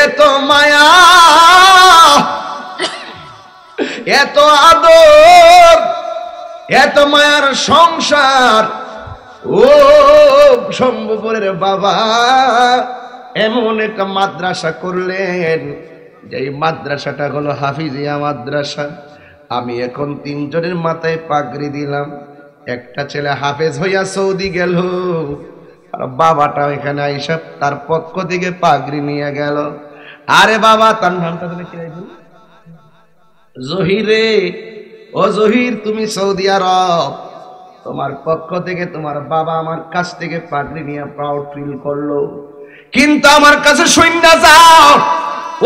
এত মায়া, এত আদর, এত মায়ার সংসার। ও শম্ভুপুরের বাবা এমন একটা মাদ্রাসা করলেন, যে মাদ্রাসাটা হলো হাফিজিয়া মাদ্রাসা। আমি এখন 3 জনের মাথায় পাগড়ি দিলাম। একটা ছেলে হাফেজ হইয়া সৌদি গেল, আর বাবাটা এখানে আইসা তার পক্ষ থেকে পাগড়ি নিয়ে গেল। আরে বাবা, তার নামটা তুমি কি রাখবো? জহিরে, ও জহির, তুমি সৌদি আরব, তোমার পক্ষ থেকে তোমার বাবা আমার কাছ থেকে পাগড়ি নিয়ে প্রাউড ফিল করলো। কিন্তু আমার কাছে সৈন্য যাও,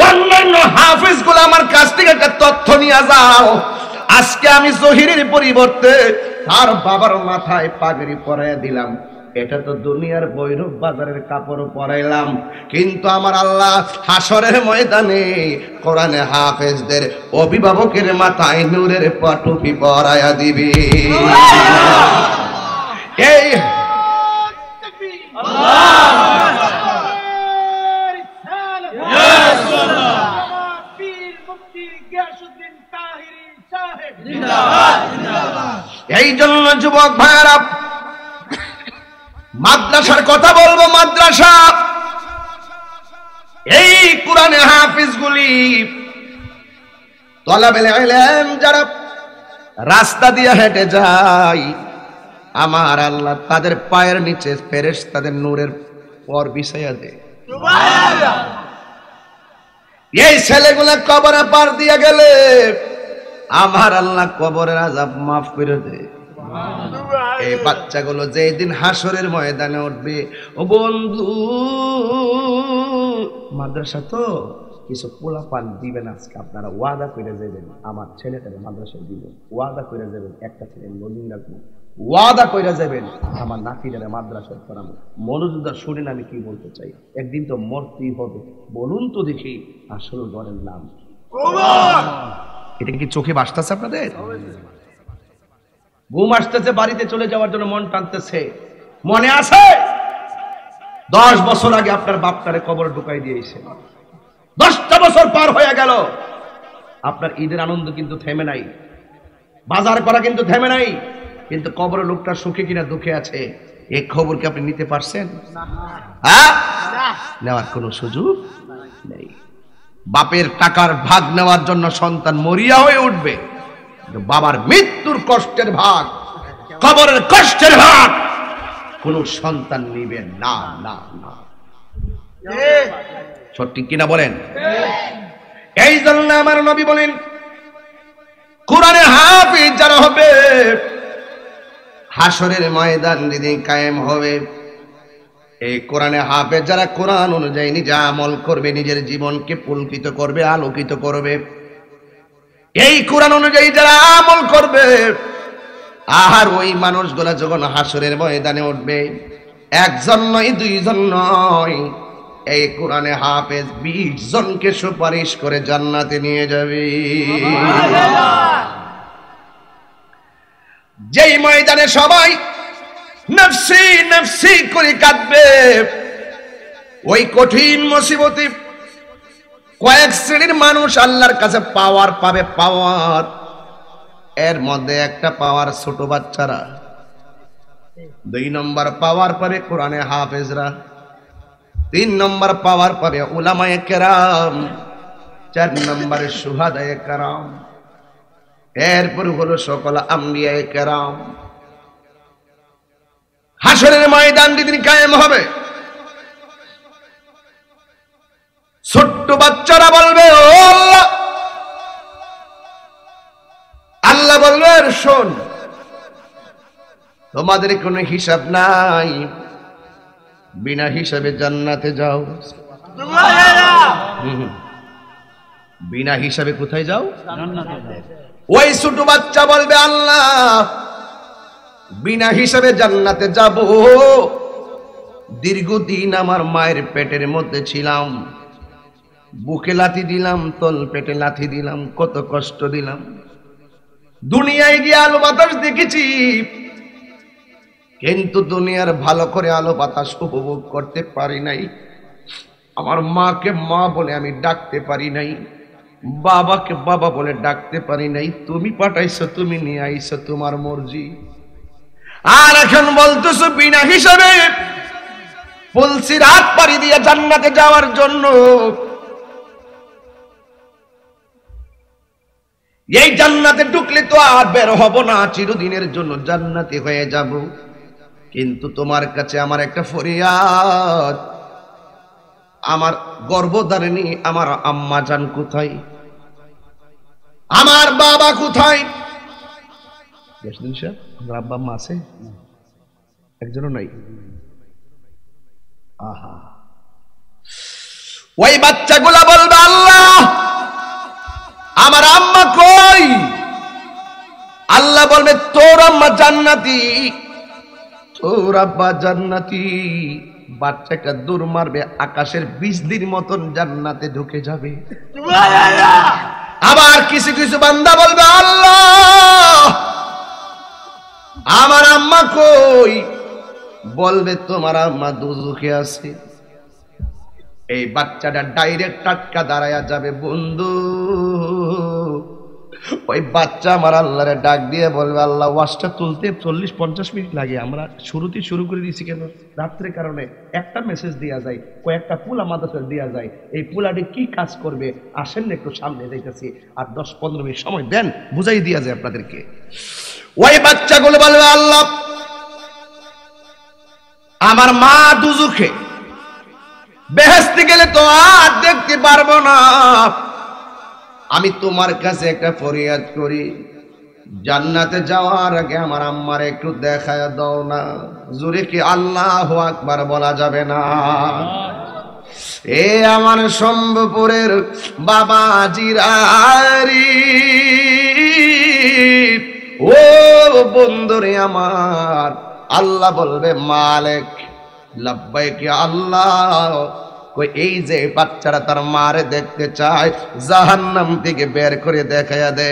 অন্যান্য হাফেজ গুলো আমার কাছ থেকে একটা তথ্য নিয়ে যাও। আজকে আমি জহিরের পরিবর্তে তার বাবার মাথায় পাগড়ি পরাইয়া দিলাম। এটা তো দুনিয়ার বৈরব বাজারের কাপড় পরাইলাম, কিন্তু আমার আল্লাহ হাসরের ময়দানে কোরআনে হাফেজদের অভিভাবকের মাথায় নূরের পাটুপি পরাইয়া দিবে। এই এই জন্য যুবক ভাইরা মাদ্রাসার কথা বলবো। মাদ্রাসা এই কোরআনে হাফিজগুলি তলাবেল ইলম যারা রাস্তা দিয়ে হেঁটে যায়, আমার আল্লাহ তাদের পায়ের নিচে ফেরেশতাদের নূরের পর বিছাইয়া দেয়। সুবহানাল্লাহ। এই ছেলেগুলা কবরে পার দিয়ে গেলে আমার আল্লাহ কবরের আযাব মাফ করে দেয়। এই বাচ্চাগুলো যেদিন হাসরের ময়দানে উঠবে, ও বন্ধু মাদ্রাসা তো কিছু পোলা পান দিবেন, আজকে আপনারা ওয়াদা করে যাবেন আমার ছেলেটাকে মাদ্রাসায় দিবেন, ওয়াদা করে যাবেন একটা ছেলে মদিন রাখবো, ওয়াদা করে যাবেন আমার নাতিটারে মাদ্রাসায় পড়াবো। মনোযোগ শুনেন আমি কি বলতে চাই, একদিন তো মরতেই হবে। বলুন তো দেখি আসল ঘরের নাম। এটা কি চোখে ভাসতেছে আপনাদের? ঘুম আসতেছে, বাড়িতে চলে যাওয়ার জন্য মন টানতেছে। মনে আছে 10 বছর আগে আপনার বাপটারে কবরে ঢুকাই দিয়েছে, 10টা বছর পার হয়ে গেল। আপনার ঈদের আনন্দ কিন্তু থেমে নাই, বাজার করা কিন্তু থেমে নাই, কিন্তু কবরের লোকটা সুখে কিনা দুঃখে আছে এই খবর কি আপনি নিতে পারছেন? নেওয়ার কোনো সুযোগ নেই। বাপের টাকার ভাগ নেওয়ার জন্য সন্তান মরিয়া হয়ে উঠবে, বাবার মৃত্যুর কষ্টের ভাগ, কবরের কষ্টের ভাগ কোন সন্তান নিবে না। না না, সত্যি কিনা বলেন? এই জন্য আমার নবী বলেন, কোরআনে হাফিজ যারা হবে হাসরের ময়দান যেদিন কায়েম হবে, এই কোরআনে হাফেজ যারা কোরআন অনুযায়ী নিজে আমল করবে, নিজের জীবনকে পুলকিত করবে, আলোকিত করবে, এই কোরআন অনুযায়ী যারা আমল করবে, আর ওই মানুষগুলা যখন হাসরের ময়দানে উঠবে, একজন নয়, 2 জন নয়, এই কোরআনে হাফেজ 20 জনকে সুপারিশ করে জান্নাতে নিয়ে যাবে। যেই ময়দানে সবাই নফসি নফসি করে কাঁদবে, ওই কঠিন মুসিবতে কয়েক শ্রেণীর মানুষ আল্লাহর কাছে পাওয়ার পাবে। পাওয়ার এর মধ্যে একটা পাওয়ার ছোট বাচ্চারা, 2 নম্বর পাওয়ার পাবে কোরআনে হাফেজরা, 3 নম্বর পাওয়ার পাবে উলামায়ে কেরাম, 4 নম্বরে শুহাদায়ে কেরাম, এরপর হলো সকল আম্বিয়ায়ে কেরাম। হাসরের ময়দান যেদিন কায়েম হবে, ছোট্ট বাচ্চারা বলবে, ও আল্লাহ, আল্লাহ বলবেন শোন, তোমাদের কোনো হিসাব নাই, বিনা হিসাবে জান্নাতে যাও। বিনা হিসাবে কোথায় যাও? জান্নাতে। ওই ছোট বাচ্চা বলবে, আল্লাহ বিনা হিসাবে জান্নাতে যাব, দীর্ঘদিন আমার মায়ের পেটের মধ্যে ছিলাম, বুকে লাথি দিলাম, তল পেটে লাথি দিলাম, কত কষ্ট দিলাম, দুনিয়ায় গিয়ে আলো বাতাস দেখেছি, কিন্তু দুনিয়ার ভালো করে আলো বাতাস উপভোগ করতে পারি নাই। আমার মাকে মা বলে আমি ডাকতে পারি নাই, বাবাকে বাবা বলে ডাকতে পারি নাই, তুমি পাঠাইছো, তুমি নিয়ে আইছো, তোমার মর্জি। আর এখন বলতেছো বিনা হিসাবে পুলসিরাত পাড়ি দিয়ে জান্নাতে যাওয়ার জন্য। এই জান্নাতে ঢুকলে তো আর বের হব না, চিরদিনের জন্য জান্নাতি হয়ে যাব। কিন্তু তোমার কাছে আমার একটা ফরিয়াদ, আমার গর্ভধারিণী আমার আম্মা জান কোথায়, আমার বাবা কোথায়? আব্বা আম্মা আছে? একজনও নাই। আহা, ওই বাচ্চাগুলা বলবে আল্লাহ আমার আম্মা কই? আল্লাহ বলবে তোর আম্মা জান্নাতি, তোর আব্বা জান্নাতি। বাচ্চাটা দূর মারবে, আকাশের বীজদির মতন জান্নাতে ঢুকে যাবে। আবার কিছু কিছু বান্দা বলবে আল্লাহ আমার আম্মা কই? বলবে তোমার আম্মা দুজখে আছে। এই বাচ্চাটা ডাইরেক্ট টাটকা দাঁড়ায়া যাবে। বন্ধু, ওই বাচ্চা আমার আল্লাহরে ডাক দিয়ে বলবে আল্লাহ ওয়াজটা তুলতে 40-50 মিনিট লাগে, আমরা শুরুতে শুরু করে দিয়েছি কেন? রাত্রের কারণে একটা মেসেজ দেওয়া যায়, কয়েকটা পুলা মাদ্রাসায় দেওয়া যায়। এই পুলাটি কি কাজ করবে আসেন একটু সামনে যাইতেছি, আর 10-15 মিনিট সময় দেন, বুঝাই দেওয়া যায় আপনাদেরকে। ওই বাচ্চাগুলো বলবে আল্লাহ আমার মা দুজখে, বেহেশতে গেলে তো আর দেখতে পারবো না। আমি তোমার কাছে একটা ফরিয়াদ করি, জান্নাতে যাওয়ার আগে আমার আম্মার একটু দেখায় দাও না। জোরে কি আল্লাহু আকবার বলা যাবে না? এ আমার সম্ভবপুরের বাবাজিরারি, ও বন্ধুরে আমার, আল্লাহ বলবে মালিক লাব্বাইক আল্লাহ। এই যে বাচ্চারা তার মারে দেখতে চায়, জাহান্নাম থেকে বের করে দেখায়া দে।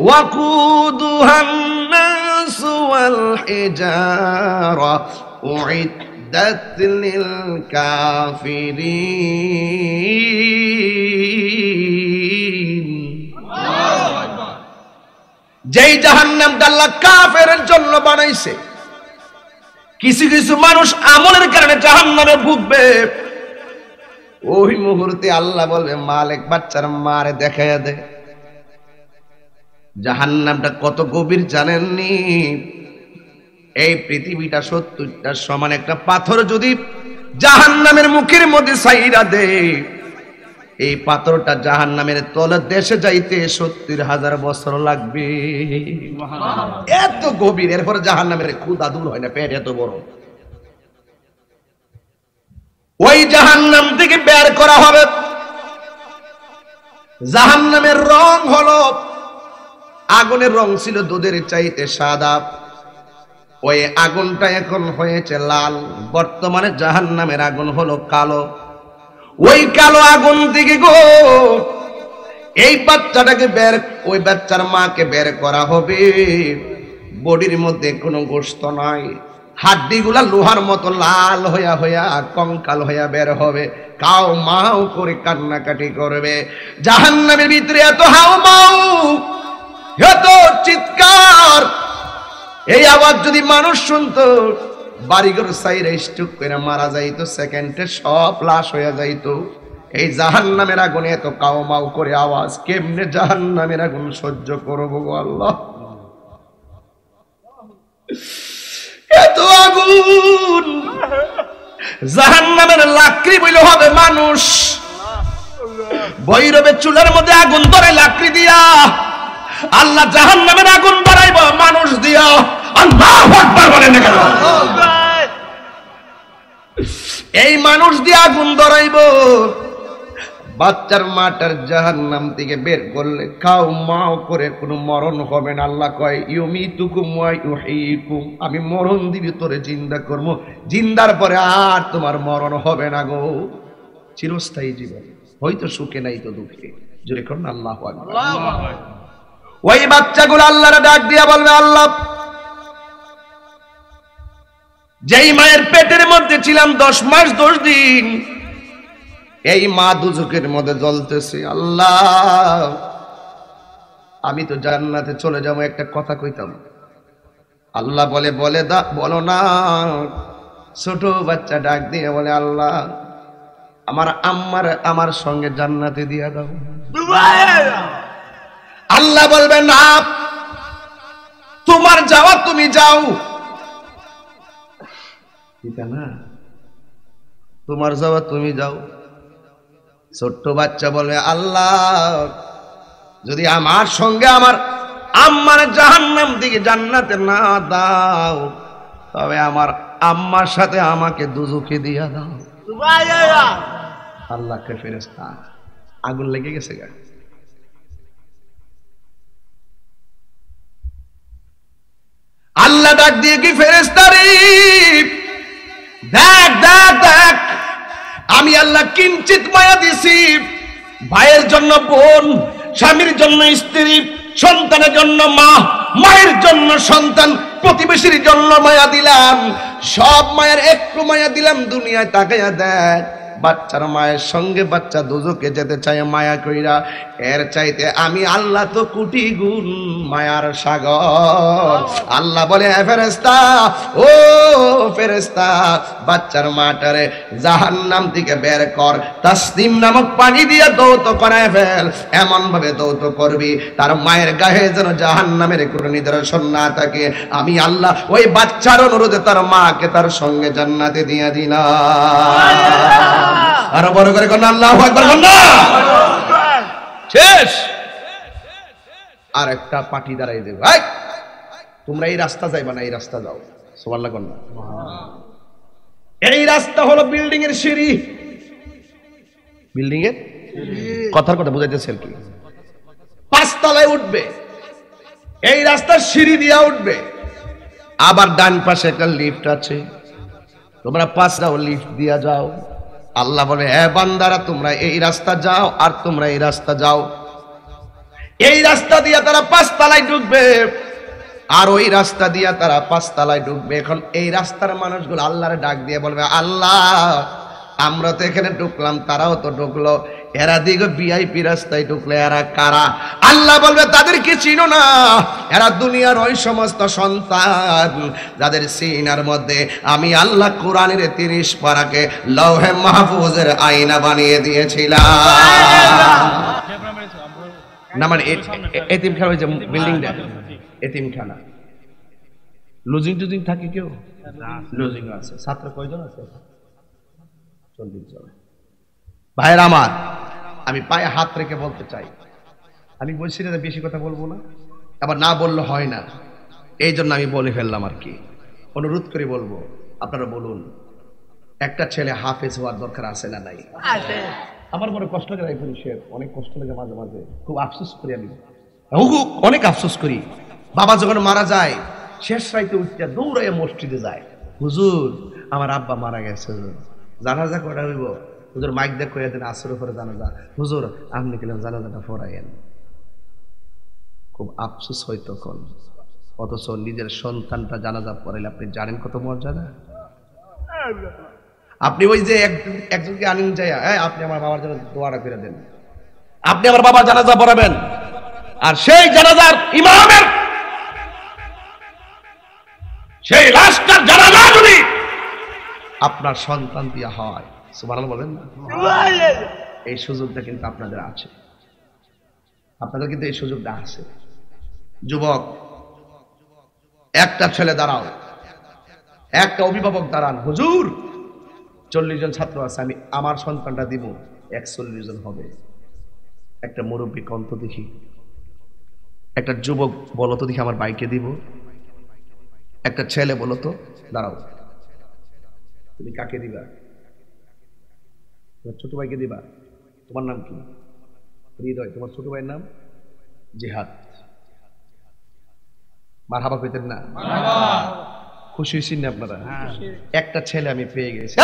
ওয়াকুদুহান নাস ওয়াল হিজারা উইদ্দাত লিল কাফিরিন। যেই জাহান্নামটা আল্লাহ কাফেরের জন্য বানাইছে, কিছু কিছু মানুষ আমলের কারণে জাহান্নামে ভুগবে। ওই মুহূর্তে আল্লাহ বলবে মালিক বাচ্চার মারে দেখাইয়া দে। জাহান্নামটা কত গভীর জানেননি? এই পৃথিবীটা 70টা সমান একটা পাথর যদি জাহান্নামের মুখের মধ্যে ছাইরা দে, এই পাথরটা জাহান্নামের তলে দেশে যাইতে 70,000 বছর লাগবে। এত গভীর। এরপর জাহান্নামের ক্ষুধা দূর হয় না, পেট এত বড়। ওই জাহান্নাম থেকে বের করা হবে। জাহান্নামের রং হলো, আগুনের রং ছিল দুধের চাইতে সাদা, ওই আগুনটা এখন হয়েছে লাল। বর্তমানে জাহান্নামের আগুন হলো কালো। ওই কালো আগুন থেকে গো এই বাচ্চাটাকে বের, ওই বাচ্চার মাকে বের করা হবে। বডির মধ্যে কোনো গোশত নাই, হাড্ডিগুলা লোহার মতো লাল হইয়া হইয়া কঙ্কাল হইয়া বের হবে। কাউ মাউ করে কান্নাকাটি করবে। জাহান্নামের ভিতরে এত হাউ মাউ, এত চিৎকার, এই আওয়াজ যদি মানুষ শুনতো, বাড়িঘর সাইরে স্ট্রোক করে মারা যাইতো, সেকেন্ডে সব লাশ হইয়া যাইতো। এই জাহান্নামের আগুনে এত কাউ মাউ করে আওয়াজ, কেমনে জাহান্নামের আগুন সহ্য করবো গো আল্লাহ? এত আগুন। জাহান্নামের লাকড়ি বইলে হবে মানুষ। ভৈরবে চুলার মধ্যে আগুন ধরে লাকড়ি দিয়া, আল্লাহ জাহান্নামের আগুন ধরাইব মানুষ দিয়া। আল্লাহু আকবার বলেন কেন? এই মানুষ দিয়ে আগুন ধরাইব। বাচ্চার মাটার জাহান্নাম থেকে বের করলে খাও মাও করে কোনো মরণ হবে না। আল্লাহ কয় ইউমিতুকুম ওয়া ইউহয়িকুম, আমি মরণ দিবি, তোরে জিন্দা করব, জিন্দার পরে আর তোমার মরণ হবে না গো, চিরস্থায়ী জীবন। হয়তো সুখে নাই তো দুঃখে। জোরে করুন আল্লাহু আকবার। ওই বাচ্চাগুলো আল্লাহর ডাক দিয়া বলবে আল্লাহ, যেই মায়ের পেটের মধ্যে ছিলাম 10 মাস 10 দিন, এই মা দুজকের মধ্যে জ্বলতেছে। আল্লাহ, আমি তো জান্নাতে চলে যাবো, একটা কথা কইতাম। আল্লাহ বলে বলো না। ছোট বাচ্চা ডাক দিয়ে বলে, আল্লাহ আমার আম্মার আমার সঙ্গে জান্নাতে দিয়া দাও। আল্লাহ বলবে না, তোমার যাওয়া তুমি যাও। না, তোমার যাওয়া তুমি যাও। ছোট্ট বাচ্চা বলে, আল্লাহ যদি আমার সঙ্গে আমার আম্মার জাহান্নাম দিকে জান্নাতে না দাও, তবে আমার আম্মার সাথে আমাকে দুজকে দিয়া দাও। আল্লাহকে ফেরেশতা আগুন লেগে গেছে গা। আল্লাহ ডাক দিয়ে কি, ফেরেশতারে দেখ দেখ দেখ, আমি আল্লাহ কিঞ্চিত মায়া দিছি। ভাইয়ের জন্য বোন, স্বামীর জন্য স্ত্রী, সন্তানের জন্য মা, মায়ের জন্য সন্তান, প্রতিবেশীর জন্য মায়া দিলাম। সব মায়ের একটু মায়া দিলাম। দুনিয়ায় তাকাইয়া দেখ, বাচ্চার মায়ের সঙ্গে বাচ্চা দুজকে যেতে চায় মায়া কইরা। এর চাইতে আমি আল্লাহ তো কোটি গুণ মায়ার সাগর। আল্লাহ বলে, ফেরেশতা, ও ফেরেশতা, বাচ্চার মাটারে জাহান্নাম থেকে বের কর, তাসনিম নামক পানি দিয়ে দৌত করায় ফেল। এমন ভাবে দৌত করবি তার মায়ের গায়ে যেন জাহান্নামের কোনো নিদর্শন না থাকে। আমি আল্লাহ ওই বাচ্চার অনুরোধে তার মাকে তার সঙ্গে জান্নাতে দিয়ে দিলাম। আরো বড় করে কোন আল্লাহু আকবার কোন না। শেষ। আর একটা পার্টি দাঁড়াই দেব, তোমরা এই রাস্তা যাইবা না, এই রাস্তা যাও। সুবহানাল্লাহ কোন না। এই রাস্তা হলো বিল্ডিং এর সিঁড়ি। বিল্ডিং এর কথার কথা বুঝাইতেছে আর কি। 5 তলায় উঠবে, এই রাস্তার সিঁড়ি দিয়া উঠবে। আবার ডান পাশে একটা লিফট আছে, তোমরা 5টাও লিফট দিয়া যাও। আল্লাহ বলে, হে বান্দারা, তোমরা এই রাস্তা যাও আর তোমরা এই রাস্তা যাও। এই রাস্তা দিয়া তারা 5 তলায় ঢুকবে, আর ওই রাস্তা দিয়া তারা 5 তলায় ঢুকবে। এখন এই রাস্তার মানুষগুলো আল্লাহর ডাক দিয়ে বলবে, আল্লাহ আমরা তো এখানে ঢুকলাম, তারাও তো ঢুকলো, এরা দিকে ভিআইপি রাস্তায় ঢুকলে এরা কারা? আল্লাহ বলবে, তাদেরকে চিনো না? এরা দুনিয়ার ওই সমস্ত সন্তান যাদের সিনার মধ্যে আমি আল্লাহ কোরআনের 30 পারাকে লৌহে মাহফুজের আয়না বানিয়ে দিয়েছিলাম। না মানে এতিমখানা, ওই যে বিল্ডিংটা এতিমখানা। লজিং টুজিং থাকে কেউ? লজিং আছে। ছাত্র কয়জন আছে? 40 জন। ভাইয়ের আমার, আমি পায়ে হাত রেখে বলতে চাই, আমি বলছি না বেশি কথা বলবো না, আবার না বললে হয় না, এই জন্য আমি বলে ফেললাম আর কি। অনুরোধ করে বলবো, আপনারা বলুন, একটা ছেলে হাফেজ হওয়ার দরকার আছে না নাই? আমার বড় কষ্ট লাগে, পুলিশের অনেক কষ্ট লাগে, মাঝে মাঝে খুব আফসোস করি। আমি অনেক আফসোস করি। বাবা যখন মারা যায়, শেষ রাইতে উঠতে দৌড়াইয়া মসজিদে যায়, হুজুর আমার আব্বা মারা গেছে, জানাজা করা হইব, হুজুর মাইক দেখ কইয়া দেন, আসরের পরে জানাজা, হুজুর আপনি গেলেন জানাজাটা পড়াইয়েন। খুব আফসোস হয় তখন। অথচ নিজের সন্তানটা জানাজা পড়াইলে আপনি জানেন কত মর্যাদা। আপনি ওই যে একজনকে আনিন যায়, আপনি আমার বাবার জন্য দোয়াটা করে দেন, আপনি আমার বাবার জানাজা পড়াবেন, আর সেই জানাজার ইমামের সেই লাশটার জানাজা যদি আপনার সন্তান দিয়া হয়, সুবহানাল্লাহ বলেন না? এই সুযোগটা কিন্তু আপনাদের আছে, আপনাদের কিন্তু এই সুযোগটা আছে। যুবক, একটা ছেলে দাঁড়াও, একটা অভিভাবক দাঁড়ান, হুজুর 40 জন ছাত্র আছে, আমি আমার সন্তানটা দিব, 41 জন হবে। একটা মুরব্বী কন্ত দেখি, একটা যুবক বলো তো দেখি আমার বাইকে দিব, একটা ছেলে বলো তো, দাঁড়াও, তুমি কাকে দিবা? তোমার ছোট ভাইকে দিবা? তোমার নাম কি? হৃদয়। তোমার ছোট ভাইয়ের নাম জিহাদ। মারহাবা কইতেন না? খুশি হয়েছেন না আপনারা? একটা ছেলে আমি পেয়ে গেছি।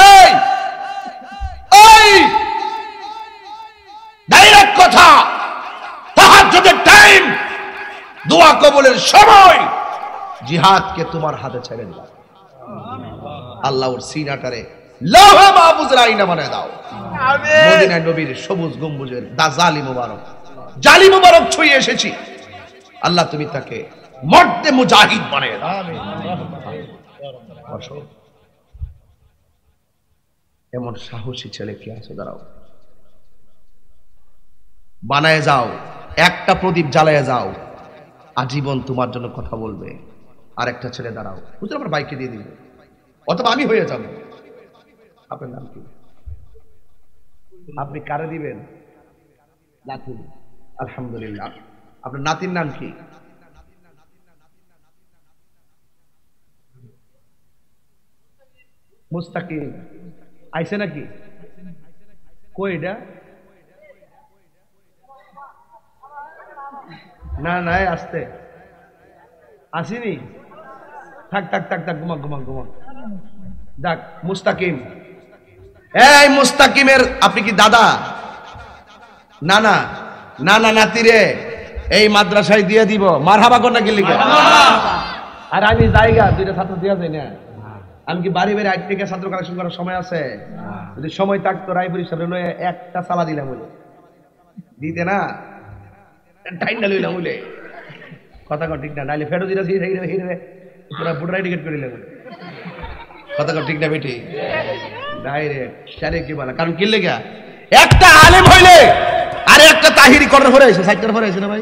ডাইরেক্ট কথা, তাহাজ্জুদের টাইম, দোয়া কবুলের সময়, জিহাদকে তোমার হাতে ছেড়ে দিলাম। আল্লাহ ওর সিনাটারে লৌহে মাহফুজের আইনা বানায় দাও। মদিনায় নবীর সবুজ গম্বুজের জালি মুবারক, জালি মুবারক ছুঁয়ে এসেছি। আল্লাহ তুমি তাকে মর্দে মুজাহিদ বানায় দাও। এমন সাহসী ছেলে কি আছে? দাঁড়াও, বানায় যাও, একটা প্রদীপ জ্বালায় যাও, আজীবন তোমার জন্য কথা বলবে। আর একটা ছেলে দাঁড়াও, বুঝলে আমার বাইকে দিয়ে দিবে, অথবা আমি হয়ে যাব। আপনার নাম কি? আপনি কারে দিবেন? নাতি। আলহামদুলিল্লাহ। আপনার নাতির নাম কি? মুস্তাকিম। আইছে নাকি? কই এটা? না না, আসতে আসিনি। থাক থাক থাক থাক, ঘুমা ঘুমা ঘুমা। দেখ মুস্তাকিম, এই মুস্তাকিমের আপনি কি দাদা? না না না না, নাতি রে এই মাদ্রাসায় দিয়ে দিব। মারহাবা কর না গেলি? আর আমি জায়গা দুইটা ছাত্র দেওয়া যায় না। আমি কি বাড়ি বাড়ি আজ থেকে ছাত্র কালেকশন করার সময় আছে? যদি সময় থাকতো রায়পুরি সামনে একটা চালা দিলাম বলে দিতে না, টাইম লইলাম বলে কথা কর ঠিক না, নাইলে ফেরো দিলা পুরা ভোটার টিকিট করে নিলাম। কথা কর ঠিক না বেটি? ডাইরেক্ট সারে কি বলা, কারণ কি লেগা একটা আলেম হইলে আরে একটা তাহিরি করার পরে আইছে, সাইটটার পরে আইছে না ভাই?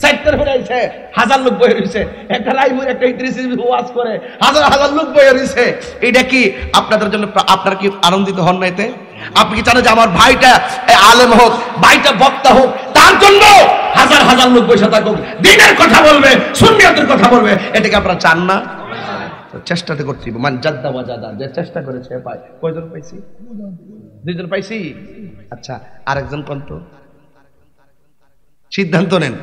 সাইটটার পরে আইছে, হাজার লোক বয়ে রইছে। একটা রাইমুর একটা ইদ্রিস ওয়াজ করে হাজার হাজার লোক বয়ে রইছে। এটা কি আপনাদের জন্য, আপনারা কি আনন্দিত হন না এতে? আপনি কি চান যে আমার ভাইটা আলেম হোক, ভাইটা বক্তা হোক, তার জন্য হাজার হাজার লোক বসে থাকুক, দ্বীনের কথা বলবে, সুন্নিয়তের কথা বলবে? এটাকে আপনারা চান না? চেষ্টাতে করতে হবে। মান জাদ্দা ওয়াজাদা, যে চেষ্টা করেছে পায়। কয়জন পাইছি? দুইজন পাইছি। আচ্ছা, আরেকজন কন্ত সিদ্ধান্ত নেন।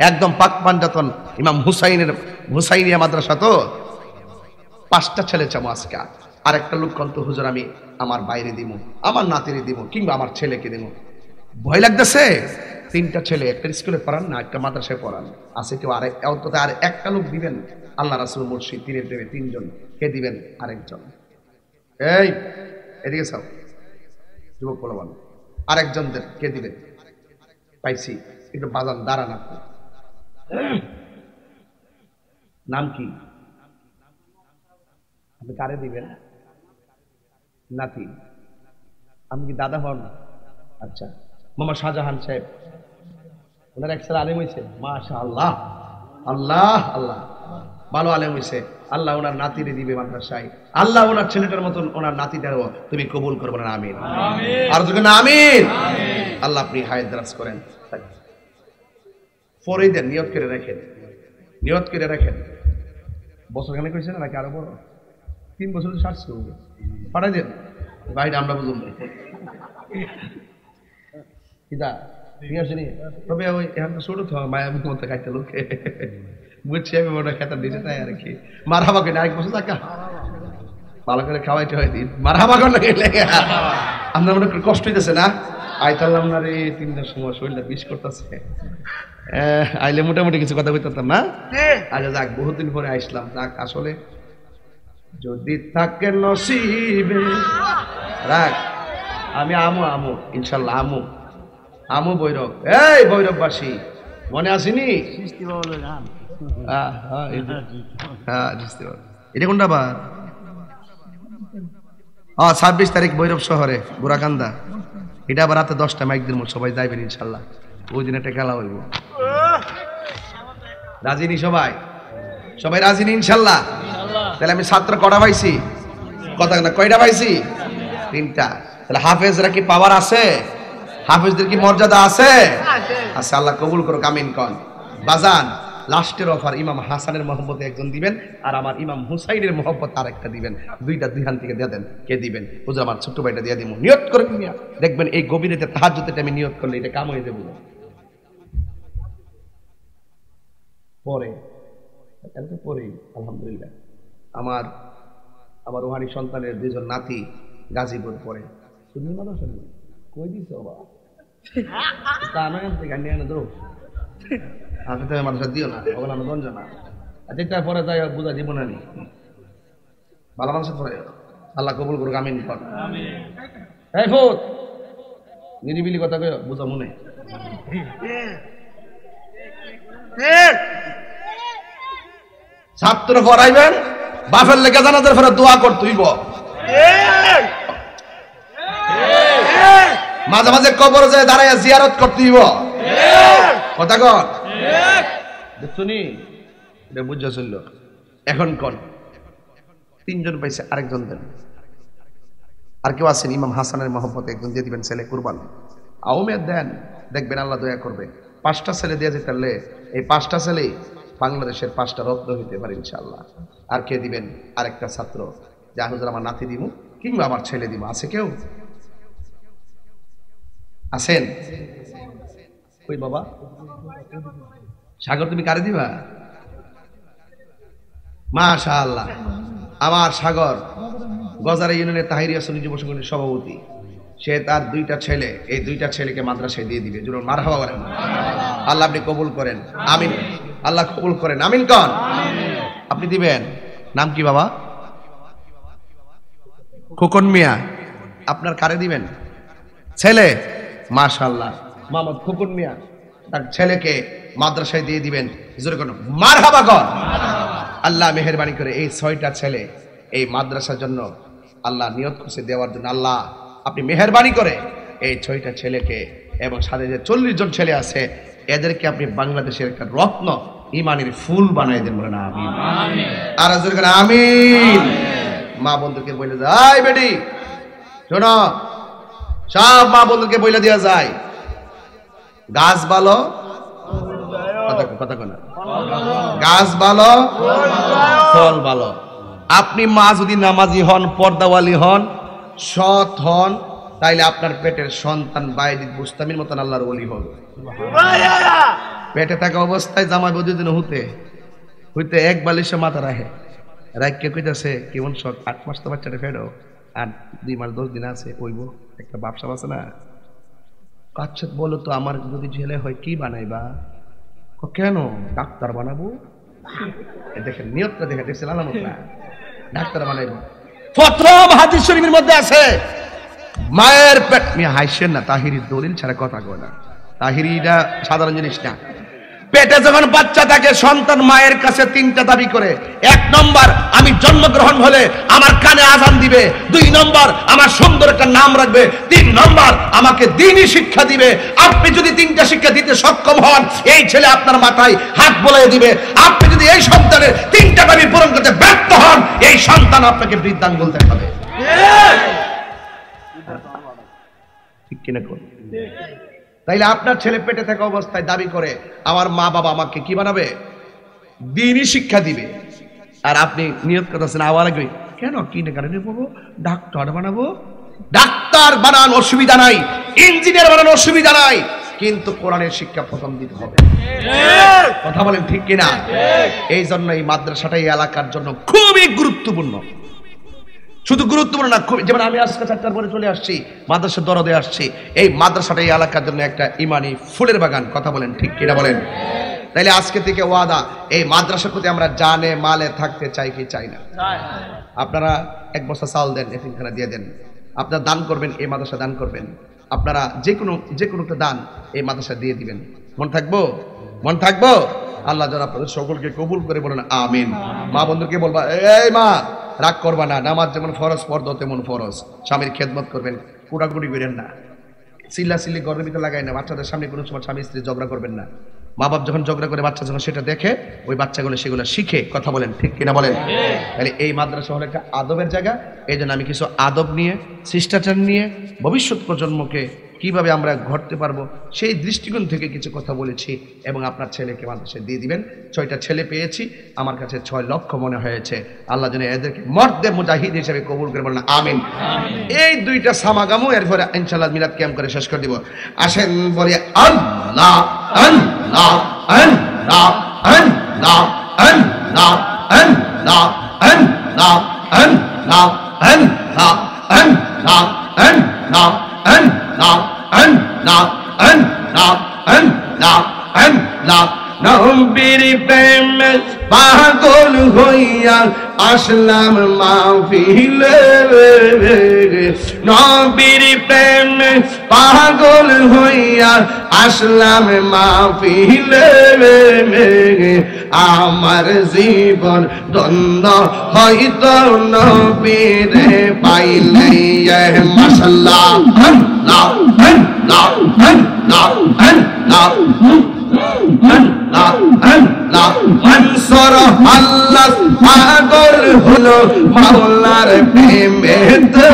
একদম পাক পাঞ্জাতন ইমাম হুসাইনিয়া মাদ্রাসা তো 5টা ছেলে চামো আজকে। আর একটা লোক কন্ত হুজুর আমি আমার বাইরে দিব, আমার নাতিরে দিব, কিংবা আমার ছেলেকে দিব। ভয় লাগতেছে? 3টা ছেলে একটা স্কুলে পড়ান না, একটা মাদ্রাসায় পড়ান। আছে কেউ? আর অন্তত আর একটা লোক দিবেন। আল্লাহ রাসূল মুর্শিদ তিনের দেবে 3জন, কে দিবেন? আরেকজন। এই এদিকে চাও, যুবক বলবান, আরেকজন দেন, কে দিবেন? পাইছি, একটু বাজান দাঁড়ান। আপনি নাম কি? আপনি কারে দিবেন? নাতি। আপনি কি দাদা হন? আচ্ছা, মামা শাহজাহান সাহেব, ওনার এক ছেলে আলেম হয়েছে, মাশাআল্লাহ, আল্লাহ আল্লাহ, ভালো আলেম হয়েছে। আল্লাহ ওনার নাতিরে দিবে মাদ্রাসায়। আল্লাহ ওনার ছেলেটার মতন ওনার নাতিটারও তুমি কবুল করবে না, আমিন। আর যখন আমিন। আল্লাহ আপনি হায়াত দারাজ করেন। পরে দেন, নিয়ত করে রাখেন, নিয়ত করে রাখেন। বছর খানে কইছে না নাকি আরো বড়? 3 বছর সারছে পাঠাই দেন বাইরে, আমরা বুঝুন কিতা ঠিক আছে নি। তবে ওই এখন ছোট তো মায়াবী মতো খাইতে লোকে বুঝছি আমি, ওটা খেতার দিয়েছে তাই আর কি। মারহাবা কেন আরেক বছর টাকা ভালো করে খাওয়াইতে হয় দিন। মারহাবা কেন লেগে আপনার মনে কষ্ট হইতেছে না? আইতাল্লাম না রে 3টার সময়, শরীরটা বিষ করতেছে। আইলে মোটামুটি কিছু কথা বলতাম না। আচ্ছা যাক, বহুদিন পরে আসলাম। যাক, আসলে যদি থাকে নসিবে রাখ, আমি আমু ইনশাল্লাহ, আমু ভৈরব। এই ভৈরববাসী মনে আসেনি? এটা কোনটা বার? 26 তারিখ ভৈরব শহরে বুড়াকান্দা। এটা আবার রাতে 10টা মাইক দিন, সবাই যাইবেন ইনশাল্লাহ। ওই দিন একটা খেলা হইব। রাজিনী সবাই? সবাই রাজিনী ইনশাল্লাহ? তাহলে আমি ছাত্র কটা পাইছি? কথা না, কয়টা পাইছি? 3টা। তাহলে হাফেজরা কি পাওয়ার আছে? হাফেজদের কি মর্যাদা আছে? আচ্ছা, আল্লাহ কবুল করুক, আমিন কন। বাজান, লাস্টের অফার ইমাম হাসানের মহব্বতে একজন দিবেন, আর আমার ইমাম হুসাইনের মহব্বত আর একটা দিবেন। দুইটা দুই হান থেকে দিয়ে দেন। কে দিবেন? হুজুর আমার ছোট্ট ভাইটা দিয়ে দিব। নিয়ত করে দেখবেন এই গভীরেতে তাহাজ্জুদের টাইমে নিয়ত করলে এটা কাম হয়ে যাবে। পরে পরে আলহামদুলিল্লাহ আমার রুহানি সন্তানের 2জন নাতি গাজীপুর পড়ে। শুনলি মানুষ কই দিছ বাবা তা নয় গান নিয়ে ধরো আপনি তো মানুষ দিও না, ওগুলো আমি গঞ্জ না। আচ্ছা, পরে যাই বুঝা জীবন আনি ভালো মানুষের পরে আল্লাহ কবুল করুক, আমিন কর। এই ভূত নিরিবিলি কথা কই বুঝা মনে ছাত্র পড়াইবেন, বাপের লেগে জানাজার ফেরা দোয়া করতেইব, মাঝে মাঝে কবর যায় দাঁড়াইয়া জিয়ারত করতেইব, কথা কন শুনি এটা বুঝা চলল। এখন কন তিনজন পাইছে, আরেকজন দেন। আর কেউ আছেন ইমাম হাসানের মহব্বতে একজন দিয়ে দিবেন ছেলে কুরবান, আওমের দেন, দেখবেন আল্লাহ দয়া করবে। 5টা ছেলে দিয়ে যেতে পারলে এই 5টা ছেলে বাংলাদেশের 5টা রত্ন হইতে পারে ইনশাআল্লাহ। আর কে দিবেন? আরেকটা ছাত্র, যা হুজুর আমার নাতি দিব কিংবা আমার ছেলে দিব। আছে কেউ আছেন? ওই বাবা সাগর তুমি কারে দিবা? মাশাআল্লাহ, আমার সাগর গজারা ইউনিয়নের তাহিরিয়া সুন্নি যুব সংগঠনের সভাপতি, সে তার 2টা ছেলে, এই 2টা ছেলেকে মাদ্রাসায় দিয়ে দিবে। জুরুন মারহাবা বলেন। আল্লাহ আপনি কবুল করেন, আমিন। আল্লাহ কবুল করেন, আমিন কন। আপনি দিবেন। নাম কি বাবা? খোকন মিয়া। আপনার কারে দিবেন? ছেলে। মাশাআল্লাহ, মোহাম্মদ খোকন মিয়া তার ছেলেকে মাদ্রাসায় দিয়ে দিবেন। জোরে কোন মারহাবা কর। আল্লাহ মেহেরবানি করে এই 6টা ছেলে এই মাদ্রাসার জন্য আল্লাহ নিয়ত করছে দেওয়ার জন্য। আল্লাহ আপনি মেহেরবানি করে এই 6টা ছেলেকে এবং সাথে যে 40 জন ছেলে আছে এদেরকে আপনি বাংলাদেশের একটা রত্ন ইমানের ফুল বানাই দেন, বলেন আমিন। আর জোরে করে আমিন। মা বন্ধুকে বলে যায়, বেটি শোনো, সব মা বন্ধুকে বলে দেওয়া যায়, গাছ ভালো কথা কোনা, গাছ ভালো ফল ভালো। আপনি মা যদি নামাজি হন, পর্দাওয়ালি হন, সৎ হন, তাইলে আপনার পেটের সন্তান বাইজিদ বুস্তামির মতন আল্লাহর ওলি হবে। পেটে থাকা অবস্থায় জামাই বৌদি দিন হইতে এক বালিশে মাথা রাখে, রাখকে কইতাছে কেমন শখ, 8 মাস তো বাচ্চাটা ফেরো, আর 2 মাস 10 দিন আছে, ওইব একটা ব্যবসা আছে না। আচ্ছা বলো তো, আমার যদি ছেলে হয় কি বানাইবা? কেন? ডাক্তার বানাবো। দেখেন নিয়তটা দেখে দেখছেন, আলামত না, ডাক্তার বানাইবো। প্রথম হাদিস শরীফের মধ্যে আছে মায়ের পেট নিয়ে হাসছেন না, তাহিরির দলিল ছাড়া কথা কয় না। তাহিরিটা সাধারণ জিনিস না। পেটে যখন বাচ্চা থাকে সন্তান মায়ের কাছে 3টা দাবি করে। 1 নম্বর, আমি জন্মগ্রহণ হলে আমার কানে আযান দিবে। 2 নম্বর, আমার সুন্দর একটা নাম রাখবে। 3 নম্বর, আমাকে দ্বীনি শিক্ষা দিবে। আপনি যদি 3টা শিক্ষা দিতে সক্ষম হন, এই ছেলে আপনার মাথায় হাত বুলিয়ে দিবে। আপনি যদি এই সন্তানের 3টা দাবি পূরণ করতে ব্যর্থ হন, এই সন্তান আপনাকে বৃদ্ধাঙ্গুল দেখাবে। ঠিক কিনা কোন? তাইলে আপনার ছেলে পেটে থাকা অবস্থায় দাবি করে আমার মা বাবা আমাকে কি বানাবে? দ্বীনি শিক্ষা দিবে। আর আপনি নিয়ত করতেছেন আবার আগে কেন কিনে কারণে পাবো, ডাক্তার বানাবো। ডাক্তার বানানোর অসুবিধা নাই, ইঞ্জিনিয়ার বানানোর অসুবিধা নাই, কিন্তু কোরআনের শিক্ষা প্রথম দিতে হবে। কথা বলেন ঠিক কিনা? এই জন্য এই মাদ্রাসাটা এই এলাকার জন্য খুবই গুরুত্বপূর্ণ। শুধু গুরুত্বপূর্ণ না, যেমন আমি আজকে 4টার পরে চলে আসছি, মাদ্রাসার দরদে আসছি। এই মাদ্রাসাটা এই এলাকার জন্য একটা ইমানি ফুলের বাগান। কথা বলেন ঠিক কিনা বলেন? তাইলে আজকে থেকে ওয়াদা, এই মাদ্রাসার প্রতি আমরা জানে মালে থাকতে চাই কি চাই না? আপনারা 1 বস্তা চাল দেন, এতিমখানা দিয়ে দেন। আপনারা দান করবেন, এই মাদ্রাসা দান করবেন। আপনারা যে কোনো একটা দান এই মাদ্রাসা দিয়ে দিবেন। মন থাকবো? মন থাকবো? আল্লাহ যেন আপনাদের সকলকে কবুল করে বলেন আমিন। মা বন্ধুকে বলবা, এই মা রাগ করবা না, নামাজ যেমন ফরজ ফরজ তেমন ফরজ, স্বামীর খেদমত করবেন, কুটাকুটি করেন না, চিল্লাচিল্লি ঘরের ভিতরে লাগাই না, বাচ্চাদের সামনে কোনো সময় স্বামী স্ত্রী ঝগড়া করবেন না। মা বাপ যখন ঝগড়া করে বাচ্চা যখন সেটা দেখে, ওই বাচ্চাগুলো সেগুলো শিখে। কথা বলেন ঠিক কিনা বলেন? তাহলে এই মাদ্রাসা হলো একটা আদবের জায়গা। এই জন্য আমি কিছু আদব নিয়ে, শিষ্টাচার নিয়ে ভবিষ্যৎ প্রজন্মকে কিভাবে আমরা ঘটতে পারবো সেই দৃষ্টিকোণ থেকে কিছু কথা বলেছি। এবং আপনার ছেলেকে মাদ্রাসায় দিয়ে দিবেন। 6টা ছেলে পেয়েছি, আমার কাছে 6 লক্ষ মনে হয়েছে। আল্লাহ যেন এদেরকে মর্দে মুজাহিদ হিসেবে কবুল করে বলেন আমিন। এই 2টা সামাগামু এরপরে ইনশাআল্লাহ মিলাদ ক্যাম্প করে শেষ করে দিব। আসেন বলি আল্লাহ আল্লাহ আল্লাহ আল্লাহ আল্লাহ আল্লাহ আল্লাহ আল্লাহ আল্লাহ আল্লাহ আল্লাহ আল্লাহ Allah, Allah, Allah, Allah, Allah, নবীর প্রেমে পাগল হইয়া আসলাম মাহফিলে নবীর প্রেমে পাগল হইয়া আসলাম মাহফিলে আমার জীবন দ্বন্দ্ব হয়তো নবীরে পাইলে মাশাআল্লাহ আল্লাহ আল্লাহ আল্লাহ মনসুর আল্লাহ পাগল হলো মাওলার প্রেমেতে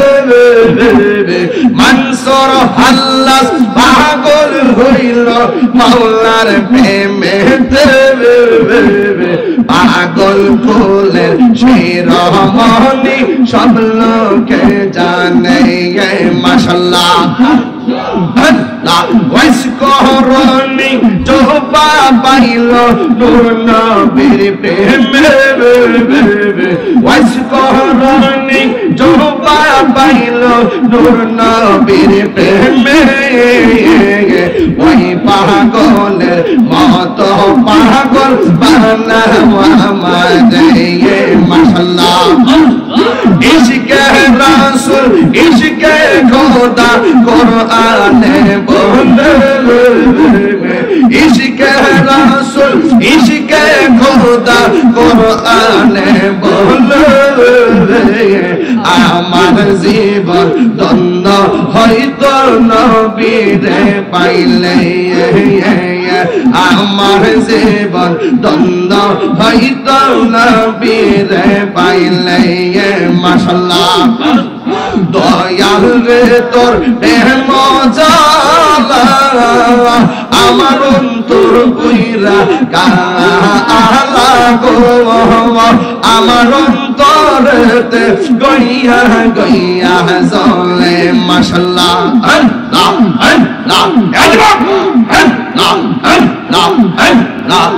মনসুর আল্লাহ পাগল হইল মাওলার প্রেমেতে পাগল ফুলের শিরোমণি সব লোকে জানে মাশাআল্লাহ আল্লাহ ওয়াইস করনি জোবা পাইল নূর নবীর প্রেমে ওয়াইস করনি জোবা পাইল নূর নবীর প্রেমে ওই পাগলের মত পাগল বানাও আমাদের মাশাআল্লাহ ইশকে রাসূল ইশকে খোদা কোরআনে বলে ইশকে রাসূল ইশকে খোদা কোরআনে বলে আমার জীবন দ্বন্দ্ব হয়তো নবীরে পাইলে আমার জীবন দ্বন্দ্ব হয়তো নবীরে পাইলে মাশাআল্লাহ দয়াল রে তোর প্রেম জালা আমার অন্তর কইরা কালা গো আমার অন্তরেতে গইয়া গইয়া জ্বলে মাশাআল্লাহ আল্লাহ আল্লাহ আল্লাহ আল্লাহ আল্লাহ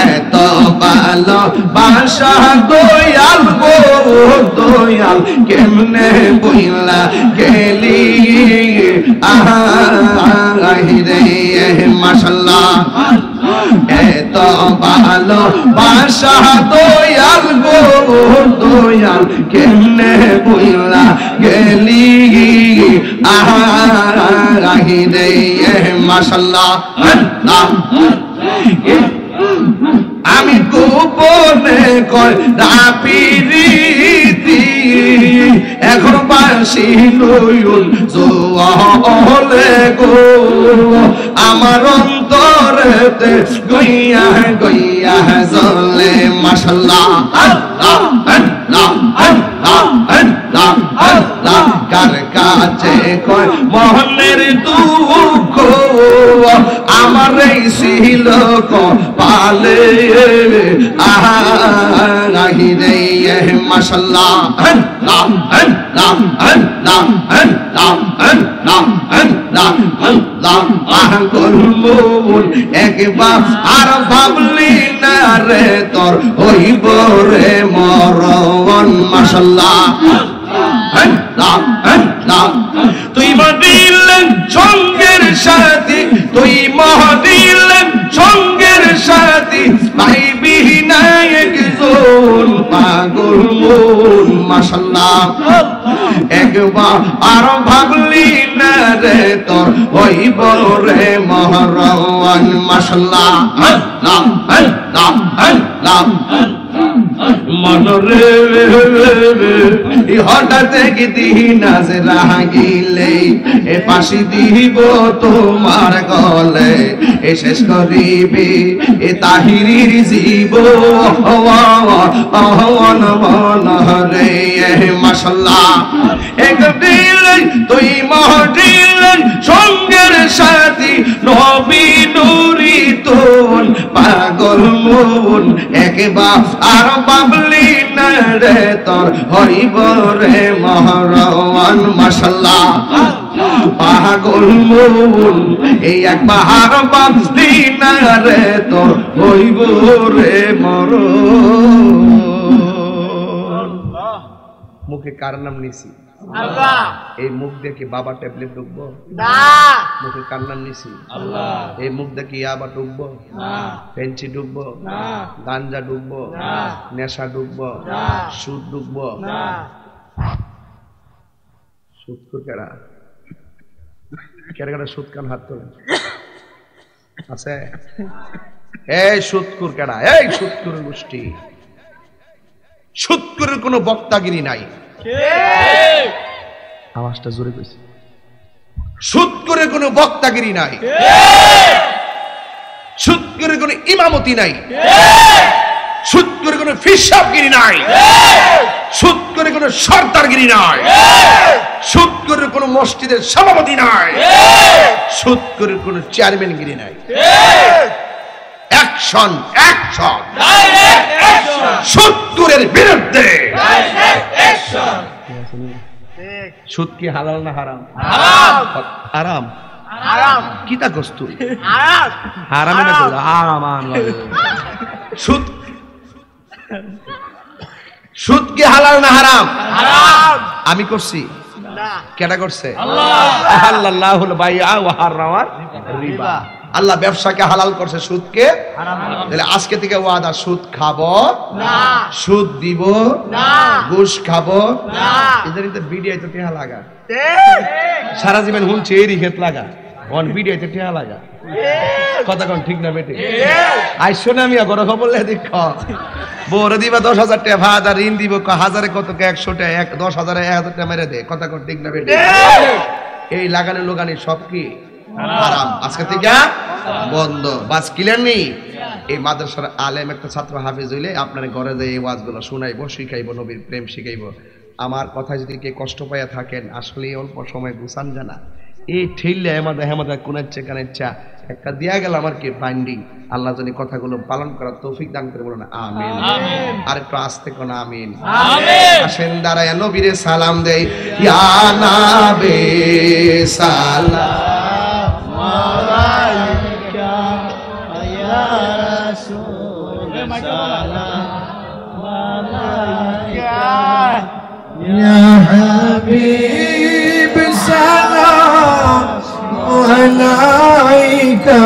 এত ভালো বাসা দয়াল গো দয়াল কেমনে বইলা গেলি আহিরে মাশাআল্লাহ এত ভালো বাসা দয়াল গো দয়াল কেমনে বইলা গেলি আহিরে মাশাআল্লাহ আল্লাহ আমি গোপনে কই রাপিরিতি এখন বাসি লইল জোয়ালে গো আমার অন্তরেতে গইয়া গইয়া জ্বলে মাশাআল্লাহ আল্লাহ আল্লাহ আল্লাহ আল্লাহ আল্লাহ কার কাছে কই মনের দুঃখ আমার এই ছিল কপালে আহিরে মাশাআল্লাহ আল্লাহ আল্লাহ আল্লাহ আল্লাহ আল্লাহ আল্লাহ আল্লাহ পাগল মন একবার আর ভাবলি না রে তোর হইব রে মরণ মাশাআল্লাহ আল্লাহ আল্লাহ তুই মদিলেন সঙ্গের সাথী তুই মদিলেন সঙ্গের সাথী পাইবি না একজন পাগল মন মাশাআল্লাহ একবার আর ভাবলি না রে তোর হইব রে মরণ মাশাআল্লাহ আল্লাহ আল্লাহ আল্লাহ মনরে হঠাৎ একদিন আজ রাগিলে এ ফাঁসি দিব তোমার গলে এ শেষ করিবি এ তাহিরির জীব মনরে মাশাআল্লাহ একদিন তুই মহদিলেন সঙ্গের সাথী নবী নুরি তোন পাগল মন একবার আর পাবলি না রে তোর হইব রে মহরওয়ান মাশাআল্লাহ পাগল মন এই একবার আর পাবলি না রে তোর হইব রে মরণ মুখে কার নাম নিছি আল্লাহ। এই মুখ দিয়ে কি বাবা ট্যাবলেট ঢুকবো? না। মুখে কান্নার নিছি? আল্লাহ। এই মুখ দিয়ে কি ইয়াবা ঢুকবো? না। পেন্সি ঢুকবো? না। গাঞ্জা ঢুকবো? না। নেশা ঢুকবো? না। সুদ ঢুকবো? না। সুদ কেরা কেরা সুদ কান হাত তোলেন আছে? এই সুদকুর কেডা? এই সুদকুরের গোষ্ঠী। সুদকুরের কোনো বক্তাগিরি নাই। আওয়াজটা জোরে কইছি। সুদকুরের কোনো বক্তাগিরি নাই। সুদকুরের কোনো ইমামতি নাই। সুদকুরের কোনো ফিসাবগিরি নাই। সুদকুরের কোনো সরদারগিরি নাই। সুদকুরের কোনো মসজিদের সভাপতি নাই। সুদকুরের কোনো চেয়ারম্যানগিরি নাই। অ্যাকশন অ্যাকশন সুদকুরের বিরুদ্ধে। সুদ কি হালাল না হারাম? হারাম। হারাম। কি তা কস্তু হারাম। হারামে না বলো হারাম। সুদ সুদ কি হালাল না হারাম? হারাম। আমি করছি? না। কেডা করছে? আল্লাহ। আল্লাহুল বাইআ ওয়া হারামার রিবা। আল্লাহ ব্যবসাকে হালাল করছে, সুদকে হারাম। তাহলে আজকে থেকে ওয়াদা, সুদ খাবো না। সুদ দিব না। ঘুষ খাবো না। এদের তো বিডিআই তো টেহা লাগা, সারা জীবন হুনছে এরই ক্ষেত লাগা, অন বিডিআই তো টেহা লাগা। কথা কোন ঠিক না বেটে? আইসো না আমি আগর খবর দেখ বড় দিবা 10,000 টাকা ভাত আর ঋণ দিব হাজারে কত 100 টাকা 10,000 1000 টাকা মেরে দে। কথা কোন ঠিক না বেটে? এই লাগানো লোগানি সব কি হারাম। আজকে থেকে বন্ধ। বাস ক্লিয়ার নেই? এই মাদ্রাসার আলেম একটা ছাত্র হাফেজ হইলে আপনার ঘরে যে এই ওয়াজগুলো শুনাইবো, শিখাইবো, নবীর প্রেম শিখাইবো। আমার কথা যদি কে কষ্ট পাইয়া থাকেন, আসলে অল্প সময় গুছান জানা এই ঠেললে হেমাদা কোনাচ্ছা কানাচ্ছা একটা দিয়া গেল আমার কি বাইন্ডিং। আল্লাহ যদি কথাগুলো পালন করার তৌফিক দান করে বলুন আমিন। আর একটু আস্তে কোন আমিন। আসেন দাঁড়ায় নবীরে সালাম দেই। ইয়া নাবে সালাম আলাইকা ইয়া রাসূল সালাম আলাইকা ইয়া হাবিব সালাম আলাইকা